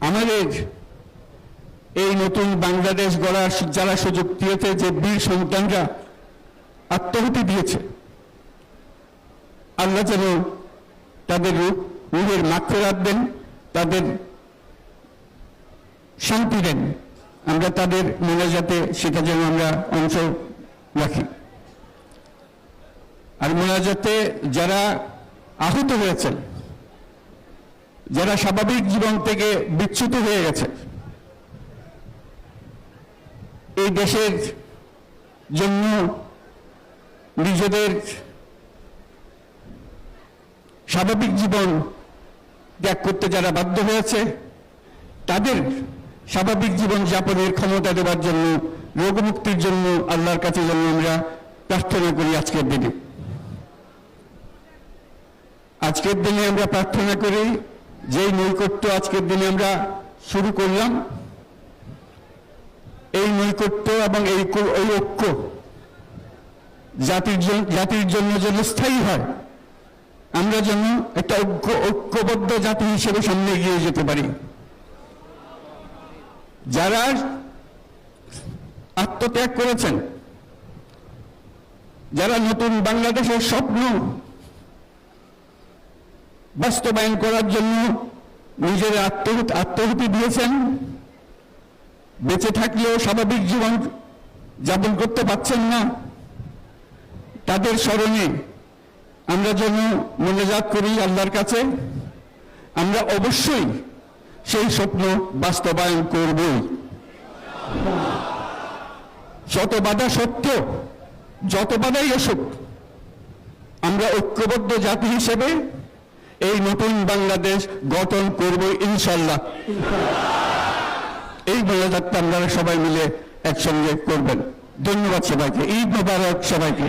আমাদের এই নতুন বাংলাদেশ গড়ার যারা সুযোগ দিয়েছে, যে বীর সন্তানরা আত্মাহুতি দিয়েছে, আল্লাহ যেন তাদের রূহের মাগফিরাত দেন, তাদের শান্তি দেন। আমরা তাদের মোনাজাতে সেটা যেন আমরা অংশ রাখি। আর মোনাজাতে যারা আহত হয়েছেন, যারা স্বাভাবিক জীবন থেকে বিচ্যুত হয়ে গেছে, এই দেশের জন্য নিজেদের স্বাভাবিক জীবন ত্যাগ করতে যারা বাধ্য হয়েছে, তাদের স্বাভাবিক জীবন যাপনের ক্ষমতা দেওয়ার জন্য, রোগমুক্তির জন্য আল্লাহর কাছে যেন আমরা প্রার্থনা করি। আজকের দিনে আমরা প্রার্থনা করি, যেই নৈকট্য আজকের দিনে আমরা শুরু করলাম, এই নৈকট্য এবং এই ঐক্য জাতির জন্য যেন স্থায়ী হয়, আমরা যেন একটা ঐক্যবদ্ধ জাতি হিসেবে সামনে এগিয়ে যেতে পারি। যারা আত্মত্যাগ করেছেন, যারা নতুন বাংলাদেশের স্বপ্ন বাস্তবায়ন করার জন্য নিজের আত্মাহুতি দিয়েছেন, বেঁচে থাকলেও স্বাভাবিক জীবন যাপন করতে পারছেন না, তাদের স্মরণে আমরা যেন মোনাজাত করি আল্লাহর কাছে। আমরা অবশ্যই সেই স্বপ্ন বাস্তবায়ন করব। শত বাধা সত্ত্বেও, যত বাধাই আসুক, আমরা ঐক্যবদ্ধ জাতি হিসেবে এই নতুন বাংলাদেশ গঠন করব ইনশাআল্লাহ। এই মোনাজাতটা আপনারা সবাই মিলে একসঙ্গে করবেন। ধন্যবাদ সবাইকে। ঈদ মোবারক সবাইকে।